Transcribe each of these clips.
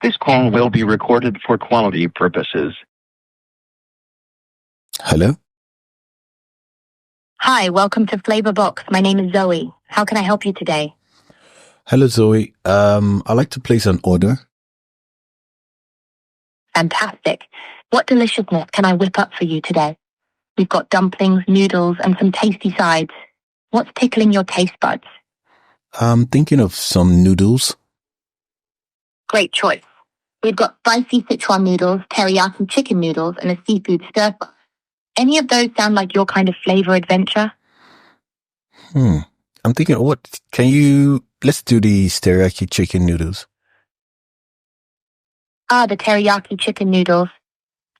This call will be recorded for quality purposes. Hello? Hi, welcome to Flavor Box. My name is Zoe. How can I help you today? Hello, Zoe. I'd like to place an order. Fantastic. What deliciousness can I whip up for you today? We've got dumplings, noodles, and some tasty sides. What's tickling your taste buds? I'm thinking of some noodles. Great choice. We've got spicy Sichuan noodles, teriyaki chicken noodles, and a seafood stir fry. Any of those sound like your kind of flavor adventure? I'm thinking, let's do the teriyaki chicken noodles. The teriyaki chicken noodles.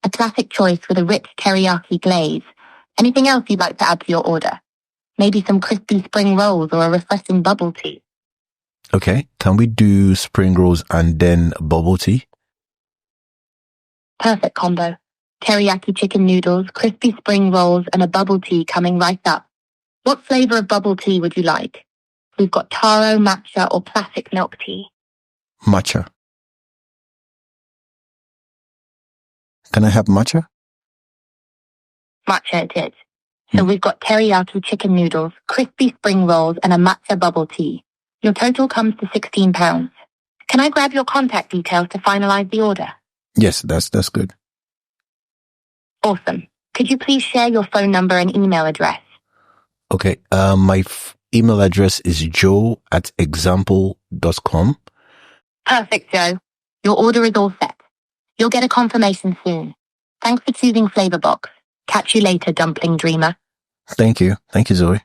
A classic choice with a rich teriyaki glaze. Anything else you'd like to add to your order? Maybe some crispy spring rolls or a refreshing bubble tea. Okay, can we do spring rolls and then bubble tea? Perfect combo. Teriyaki chicken noodles, crispy spring rolls, and a bubble tea coming right up. What flavor of bubble tea would you like? We've got taro, matcha, or classic milk tea. Matcha. Can I have matcha? Matcha it is. So we've got teriyaki chicken noodles, crispy spring rolls, and a matcha bubble tea. Your total comes to £16. Can I grab your contact details to finalize the order? Yes, that's good. Awesome. Could you please share your phone number and email address? Okay, my email address is joe@example.com. Perfect, Joe. Your order is all set. You'll get a confirmation soon. Thanks for choosing Flavor Box. Catch you later, dumpling dreamer. Thank you, Zoe.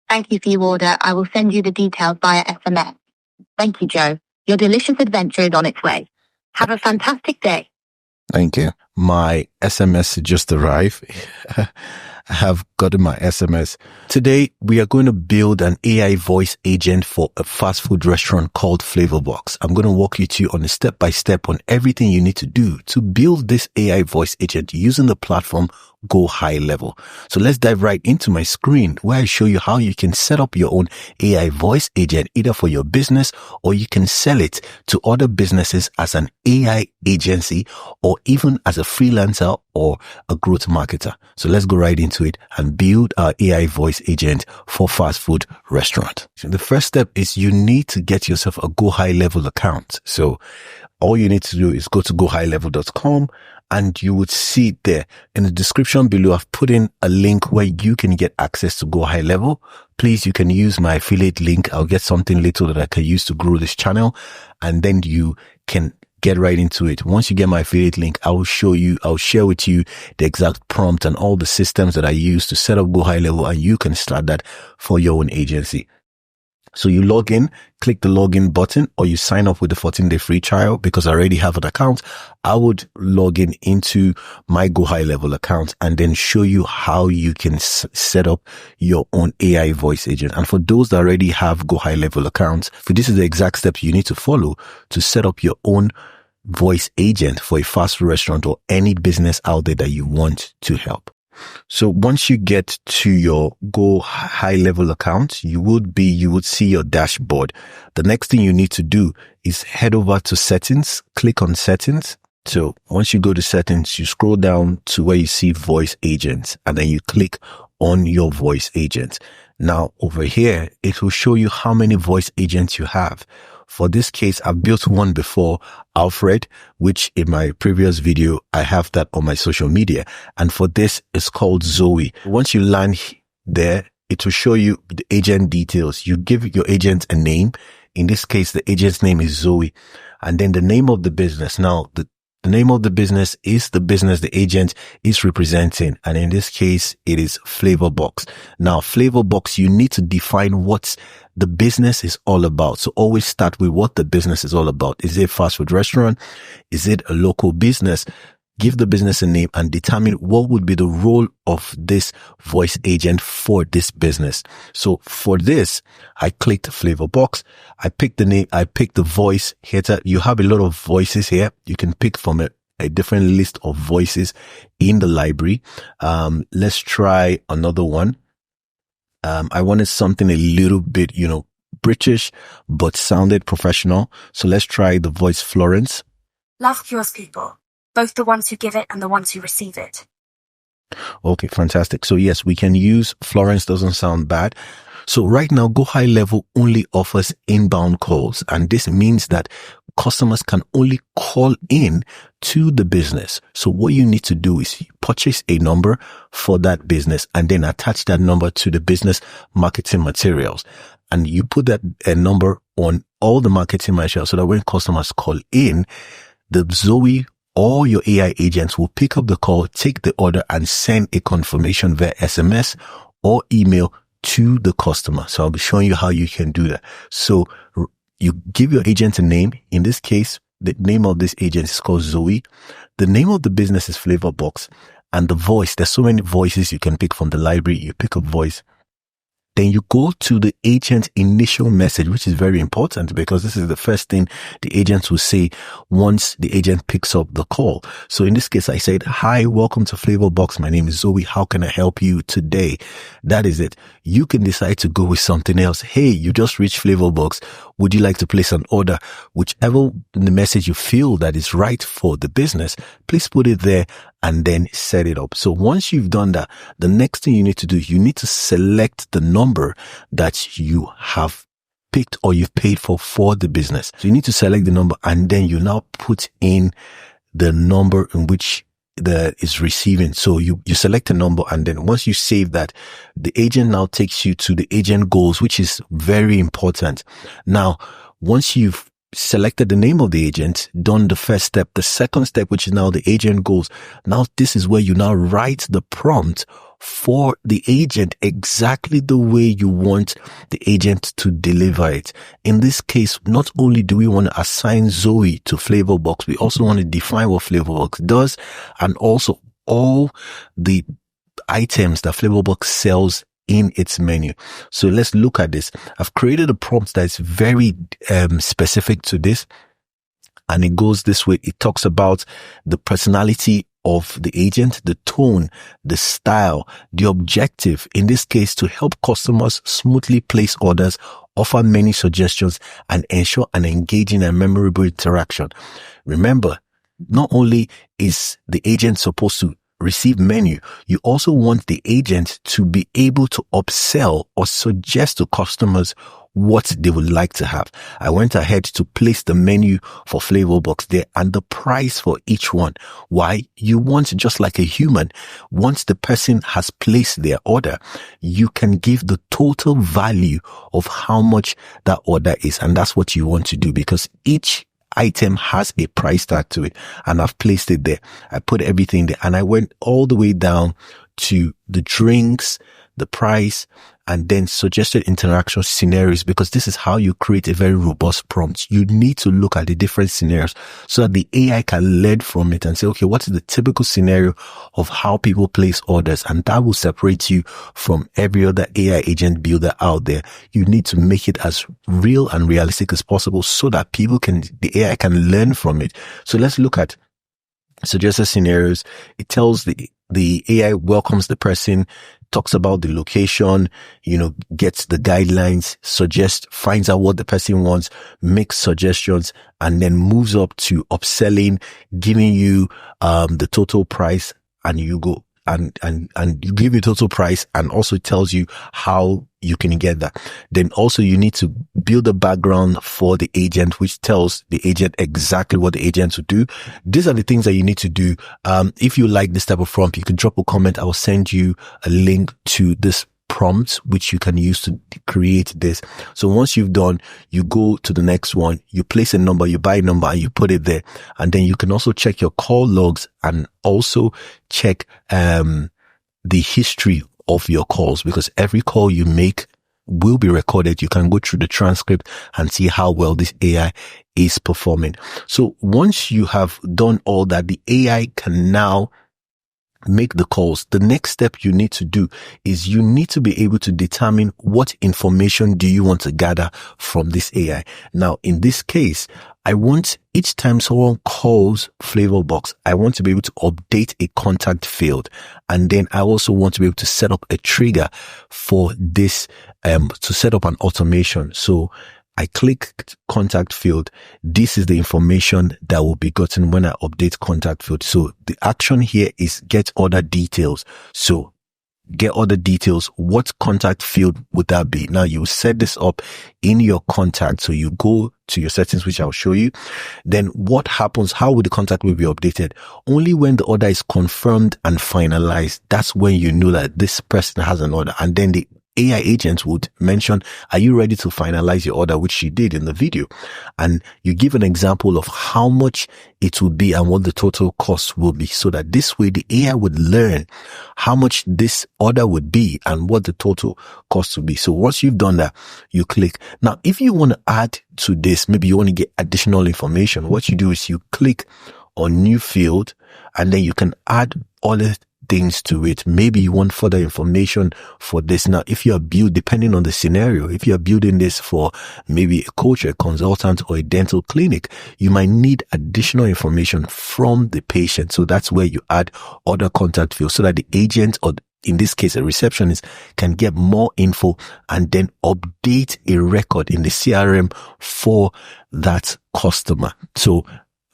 Thank you for your order. I will send you the details via SMS. Thank you, Joe. Your delicious adventure is on its way. Have a fantastic day. Thank you. My SMS just arrived. I have gotten my SMS. Today, we are going to build an AI voice agent for a fast food restaurant called Flavor Box. I'm going to walk you through on a step-by-step on everything you need to do to build this AI voice agent using the platform GoHighLevel. So let's dive right into my screen where I show you how you can set up your own AI voice agent either for your business or you can sell it to other businesses as an AI agency or even as a freelancer or a growth marketer. So let's go right into it and build our AI voice agent for fast food restaurant. So the first step is you need to get yourself a GoHighLevel account. So all you need to do is go to GoHighLevel.com and you would see there in the description below, I've put in a link where you can get access to GoHighLevel. Please, you can use my affiliate link. I'll get something little that I can use to grow this channel and then you can get right into it. Once you get my affiliate link, I'll share with you the exact prompt and all the systems that I use to set up GoHighLevel and you can start that for your own agency. So you log in, click the login button or you sign up with the 14-day free trial. Because I already have an account, I would log in into my GoHighLevel account and then show you how you can set up your own AI voice agent. And for those that already have GoHighLevel accounts, this is the exact steps you need to follow to set up your own voice agent for a fast food restaurant or any business out there that you want to help. So once you get to your GoHighLevel account, you would see your dashboard. The next thing you need to do is head over to settings, click on settings. So once you go to settings, you scroll down to where you see voice agents and then you click on your voice agent. Now over here, it will show you how many voice agents you have. For this case, I've built one before, Alfred, which in my previous video, I have that on my social media. And for this, it's called Zoe. Once you land there, it will show you the agent details. You give your agent a name. In this case, the agent's name is Zoe. And then the name of the business. Now, the name of the business is the business the agent is representing. And in this case, it is Flavor Box. Now, Flavor Box, you need to define what the business is all about. So always start with what the business is all about. Is it a fast food restaurant? Is it a local business? Give the business a name and determine what would be the role of this voice agent for this business. So for this, I clicked Flavor Box. I picked the name. I picked the voice here. You have a lot of voices here. You can pick from a different list of voices in the library. Let's try another one. I wanted something a little bit, British, but sounded professional. So let's try the voice Florence. Love cures people, both the ones who give it and the ones who receive it. Okay, fantastic. So yes, we can use Florence, doesn't sound bad. So right now, GoHighLevel only offers inbound calls, and this means that customers can only call in to the business. So what you need to do is purchase a number for that business and then attach that number to the business marketing materials. And you put that number on all the marketing materials so that when customers call in, the Zoe or your AI agents will pick up the call, take the order, and send a confirmation via SMS or email to the customer. So I'll be showing you how you can do that. So you give your agent a name. In this case, the name of this agent is called Zoe. The name of the business is Flavor Box. And the voice, there's so many voices you can pick from the library. You pick a voice. Then you go to the agent's initial message, which is very important because this is the first thing the agent will say once the agent picks up the call. So in this case, I said, "Hi, welcome to Flavor Box. My name is Zoe. How can I help you today?" That is it. You can decide to go with something else. "Hey, you just reached Flavor Box. Would you like to place an order?" Whichever the message you feel that is right for the business, please put it there and then set it up. So once you've done that, the next thing you need to do, you need to select the number that you have picked or you've paid for the business. So you need to select the number and then you now put in the number in which is receiving. So you select a number and then once you save that, the agent now takes you to the agent goals, which is very important. Now, once you've selected the name of the agent, done the first step, the second step, which is now the agent goals. Now, this is where you now write the prompt for the agent exactly the way you want the agent to deliver it. In this case, not only do we want to assign Zoe to Flavor Box, we also want to define what Flavor Box does and also all the items that Flavor Box sells in its menu. So let's look at this. I've created a prompt that is very specific to this. And it goes this way. It talks about the personality of the agent, the tone, the style, the objective, in this case, to help customers smoothly place orders, offer many suggestions, and ensure an engaging and memorable interaction. Remember, not only is the agent supposed to receive menu, you also want the agent to be able to upsell or suggest to customers what they would like to have. I went ahead to place the menu for Flavor Box there and the price for each one. Why? You want, just like a human, once the person has placed their order, you can give the total value of how much that order is. And that's what you want to do because each item has a price tag to it and I've placed it there. I put everything there and I went all the way down to the drinks, the price, and then suggested interaction scenarios because this is how you create a very robust prompt. You need to look at the different scenarios so that the AI can learn from it and say, okay, what is the typical scenario of how people place orders? And that will separate you from every other AI agent builder out there. You need to make it as real and realistic as possible so that the AI can learn from it. So let's look at suggested scenarios. It tells the AI welcomes the person, talks about the location, gets the guidelines, finds out what the person wants, makes suggestions, and then moves up to upselling, giving you the total price, and you go and you give you total price and also tells you how you can get that. Then also you need to build a background for the agent, which tells the agent exactly what the agent will do. These are the things that you need to do. If you like this type of prompt, you can drop a comment. I will send you a link to this prompt, which you can use to create this. So once you've done, you go to the next one, you place a number, you buy a number and you put it there. And then you can also check your call logs and also check, the history of your calls because every call you make will be recorded. You can go through the transcript and see how well this AI is performing. So once you have done all that, the AI can now make the calls. The next step you need to do is you need to be able to determine what information do you want to gather from this AI. Now, in this case, I want each time someone calls Flavor Box, I want to be able to update a contact field. And then I also want to be able to set up a trigger for this, to set up an automation. So I click contact field. This is the information that will be gotten when I update contact field. So the action here is get other details. So get other details. What contact field would that be? Now you set this up in your contact. So you go to your settings, which I'll show you. Then what happens? How will the contact will be updated? Only when the order is confirmed and finalized. That's when you know that this person has an order. And then the AI agent would mention, are you ready to finalize your order, which she did in the video? And you give an example of how much it will be and what the total cost will be, so that this way the AI would learn how much this order would be and what the total cost will be. So once you've done that, you click. Now, if you want to add to this, maybe you want to get additional information, what you do is you click on new field, and then you can add other things to it. Maybe you want further information for this. Now, if you are depending on the scenario, if you are building this for maybe a coach, a consultant, or a dental clinic, you might need additional information from the patient. So that's where you add other contact fields so that the agent, or in this case, a receptionist, can get more info and then update a record in the CRM for that customer. So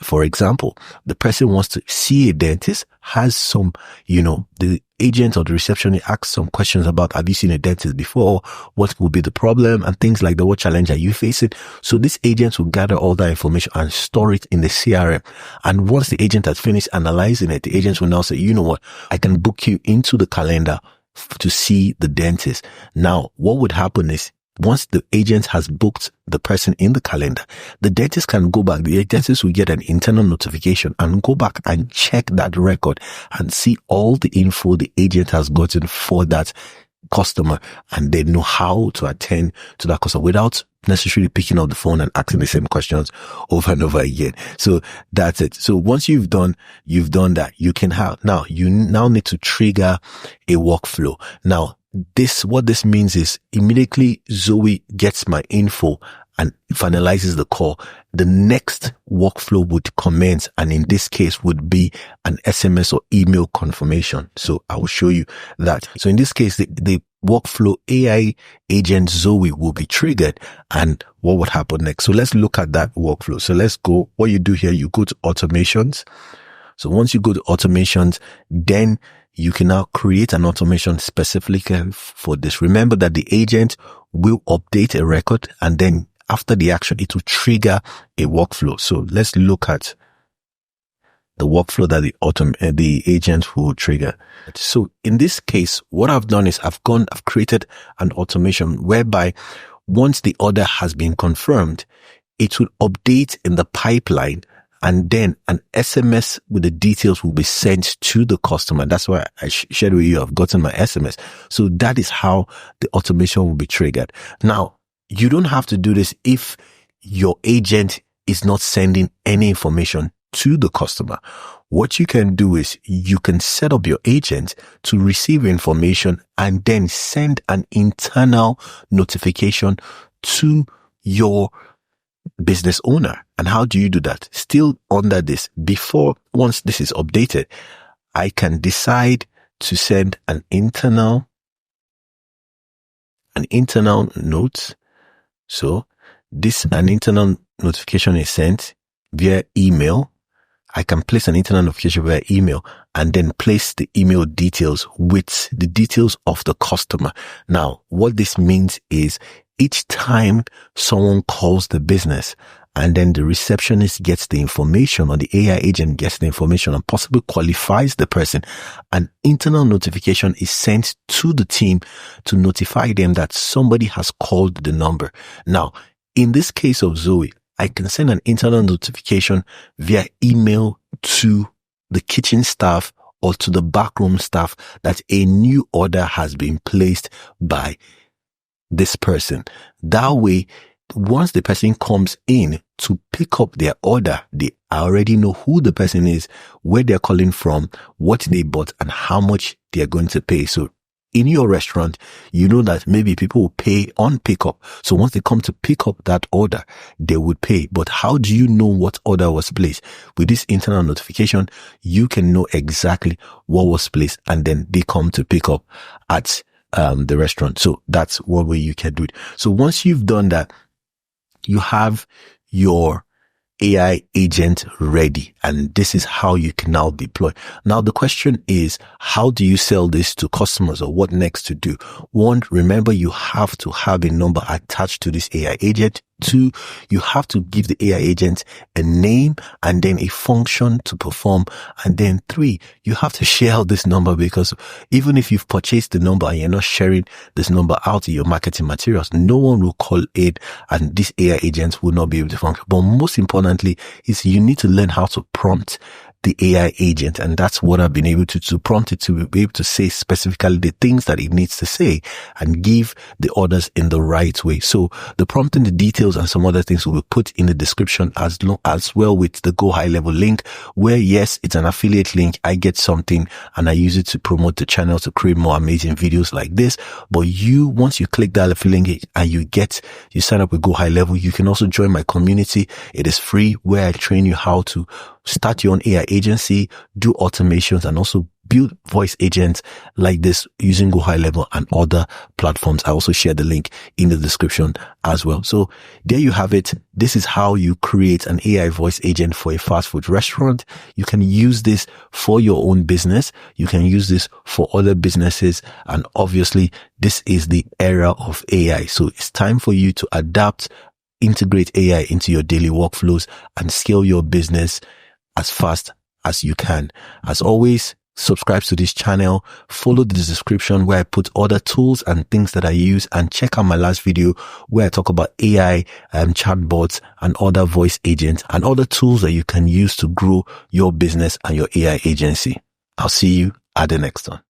for example, the person wants to see a dentist, has some, the agent or the receptionist asks some questions about, have you seen a dentist before? What will be the problem? And things like that. What challenge are you facing? So this agent will gather all that information and store it in the CRM. And once the agent has finished analyzing it, the agent will now say, you know what? I can book you into the calendar to see the dentist. Now, what would happen is, once the agent has booked the person in the calendar, the dentist can go back. The dentist will get an internal notification and go back and check that record and see all the info the agent has gotten for that customer, and they know how to attend to that customer without necessarily picking up the phone and asking the same questions over and over again. So that's it. So once you've done that, you now need to trigger a workflow. Now, what this means is immediately Zoe gets my info and finalizes the call, the next workflow would commence, and in this case would be an SMS or email confirmation. So I will show you that. So in this case, the workflow AI agent Zoe will be triggered, and what would happen next? So let's look at that workflow. So let's go. What you do here, you go to automations. So once you go to automations, then you can now create an automation specifically for this. Remember that the agent will update a record, and then after the action, it will trigger a workflow. So let's look at the workflow that the agent will trigger. So in this case, what I've done is I've created an automation whereby once the order has been confirmed, it will update in the pipeline, and then an SMS with the details will be sent to the customer. That's why I shared with you, I've gotten my SMS. So that is how the automation will be triggered. Now, you don't have to do this if your agent is not sending any information to the customer. What you can do is you can set up your agent to receive information and then send an internal notification to your business owner. And how do you do that? Still under this, once this is updated, I can decide to send an internal note. So an internal notification is sent via email. I can place an internal notification via email and then place the email details with the details of the customer. Now, what this means is each time someone calls the business and then the receptionist gets the information, or the AI agent gets the information and possibly qualifies the person, an internal notification is sent to the team to notify them that somebody has called the number. Now, in this case of Zoe, I can send an internal notification via email to the kitchen staff or to the backroom staff that a new order has been placed by this person. That way, once the person comes in to pick up their order, they already know who the person is, where they're calling from, what they bought, and how much they're going to pay. So in your restaurant, you know that maybe people will pay on pickup. So once they come to pick up that order, they would pay. But how do you know what order was placed? With this internal notification, you can know exactly what was placed, and then they come to pick up at the restaurant. So that's one way you can do it. So once you've done that, you have your AI agent ready, and this is how you can now deploy. Now the question is, how do you sell this to customers, or what next to do? One, remember you have to have a number attached to this AI agent. Two, you have to give the AI agent a name and then a function to perform. And then three, you have to share this number, because even if you've purchased the number and you're not sharing this number out in your marketing materials, no one will call it, and this AI agent will not be able to function. But most importantly is you need to learn how to prompt the AI agent. And that's what I've been able to prompt it to be able to say specifically the things that it needs to say and give the orders in the right way. So the prompting, the details and some other things will be put in the description, as well with the GoHighLevel link, where yes, it's an affiliate link. I get something and I use it to promote the channel, to create more amazing videos like this. But once you click that affiliate link and you sign up with GoHighLevel, you can also join my community. It is free, where I train you how to start your own AI agency, do automations, and also build voice agents like this using GoHighLevel and other platforms. I also share the link in the description as well. So there you have it. This is how you create an AI voice agent for a fast food restaurant. You can use this for your own business. You can use this for other businesses. And obviously, this is the era of AI. So it's time for you to adapt, integrate AI into your daily workflows, and scale your business as fast as you can. As always, subscribe to this channel, follow the description where I put other tools and things that I use, and check out my last video where I talk about AI, chatbots and other voice agents and other tools that you can use to grow your business and your AI agency. I'll see you at the next one.